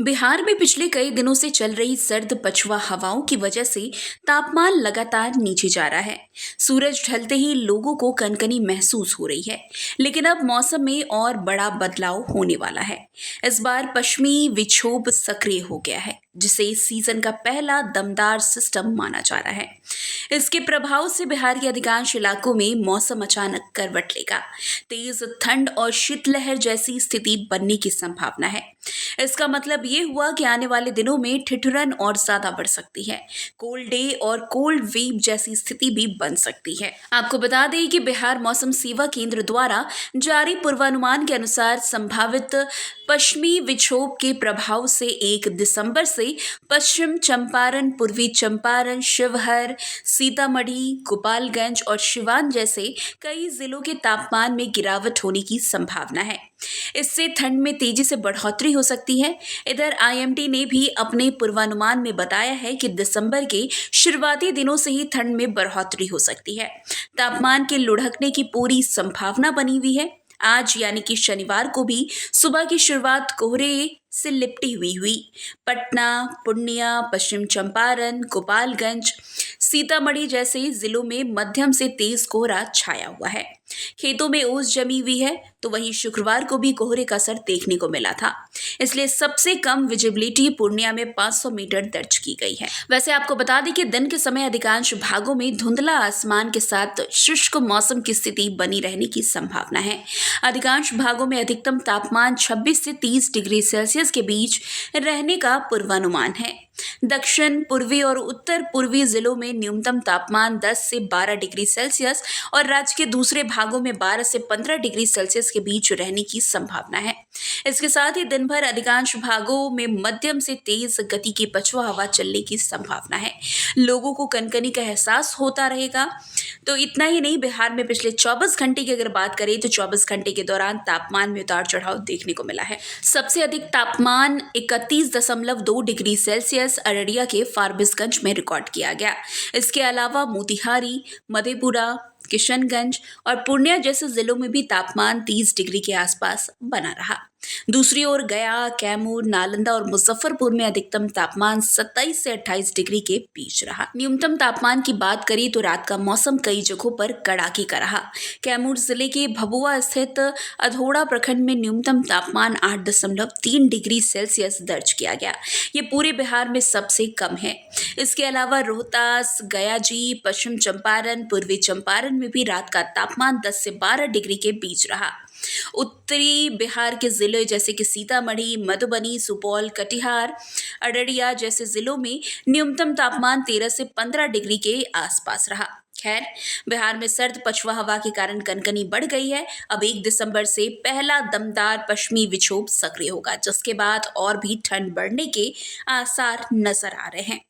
बिहार में पिछले कई दिनों से चल रही सर्द पछुआ हवाओं की वजह से तापमान लगातार नीचे जा रहा है। सूरज ढलते ही लोगों को कनकनी महसूस हो रही है, लेकिन अब मौसम में और बड़ा बदलाव होने वाला है। इस बार पश्चिमी विक्षोभ सक्रिय हो गया है, जिसे इस सीजन का पहला दमदार सिस्टम माना जा रहा है। इसके प्रभाव से बिहार के अधिकांश इलाकों में मौसम अचानक करवट लेगा। तेज ठंड और शीतलहर जैसी स्थिति बनने की संभावना है। इसका मतलब ये हुआ कि आने वाले दिनों में ठिठुरन और ज्यादा बढ़ सकती है। कोल्ड डे और कोल्ड वेव जैसी स्थिति भी बन सकती है। आपको बता दें कि बिहार मौसम सेवा केंद्र द्वारा जारी पूर्वानुमान के अनुसार संभावित पश्चिमी विक्षोभ के प्रभाव से 1 दिसंबर से पश्चिम चंपारण, पूर्वी चंपारण, शिवहर, सीतामढ़ी, गोपालगंज और सिवान जैसे कई जिलों के तापमान में गिरावट होने की संभावना है। इससे ठंड में तेजी से बढ़ोतरी हो सकती है। इधर आईएमडी ने भी अपने पूर्वानुमान में बताया है कि दिसंबर के शुरुआती दिनों से ही ठंड में बढ़ोतरी हो सकती है। तापमान के लुढ़कने की पूरी संभावना बनी हुई है। आज यानी कि शनिवार को भी सुबह की शुरुआत कोहरे से लिपटी हुई। पटना, पूर्णिया, पश्चिम चंपारण, गोपालगंज, सीतामढ़ी जैसे जिलों में मध्यम से तेज कोहरा छाया हुआ है। खेतों में ओस जमी हुई है, तो वहीं शुक्रवार को भी कोहरे का असर देखने को मिला था। इसलिए सबसे कम विजिबिलिटी पूर्णिया में 500 मीटर दर्ज की गई है। वैसे आपको बता दें कि दिन के समय अधिकांश भागों में धुंधला आसमान के साथ शुष्क मौसम की स्थिति बनी रहने की संभावना है। अधिकांश भागों में अधिकतम तापमान 26 से 30 डिग्री सेल्सियस के बीच रहने का पूर्वानुमान है। दक्षिण पूर्वी और उत्तर पूर्वी जिलों में न्यूनतम तापमान 10 से 12 डिग्री सेल्सियस और राज्य के दूसरे भागों में 12 से 15 डिग्री सेल्सियस के बीच रहने की संभावना है। इसके साथ ही दिन भर अधिकांश भागों में मध्यम से तेज गति की पछुआ हवा चलने की संभावना है। लोगों को कनकनी का एहसास होता रहेगा। तो इतना ही नहीं, बिहार में पिछले 24 घंटे की अगर बात करें तो 24 घंटे के दौरान तापमान में उतार चढ़ाव देखने को मिला है। सबसे अधिक तापमान 31.2 डिग्री सेल्सियस अररिया के फारबिसगंज में रिकॉर्ड किया गया। इसके अलावा मोतिहारी, मधेपुरा, किशनगंज और पूर्णिया जैसे जिलों में भी तापमान 30 डिग्री के आसपास बना रहा। दूसरी ओर गया, कैमूर, नालंदा और मुजफ्फरपुर में अधिकतम तापमान 27 से 28 डिग्री के बीच रहा। न्यूनतम तापमान की बात करें तो रात का मौसम कई जगहों पर कड़ाके का रहा। कैमूर जिले के भभुआ स्थित अधोड़ा प्रखंड में न्यूनतम तापमान 8.3 डिग्री सेल्सियस दर्ज किया गया। ये पूरे बिहार में सबसे कम है। इसके अलावा रोहतास, गयाजी, पश्चिम चंपारण, पूर्वी चंपारण में भी रात का तापमान 10 से 12 डिग्री के बीच रहा। उत्तरी बिहार के जिले जैसे कि सीतामढ़ी, मधुबनी, सुपौल, कटिहार, अररिया जैसे जिलों में न्यूनतम तापमान 13 से 15 डिग्री के आसपास रहा। खैर, बिहार में सर्द पछुआ हवा के कारण कनकनी बढ़ गई है। अब 1 दिसंबर से पहला दमदार पश्चिमी विक्षोभ सक्रिय होगा, जिसके बाद और भी ठंड बढ़ने के आसार नजर आ रहे हैं।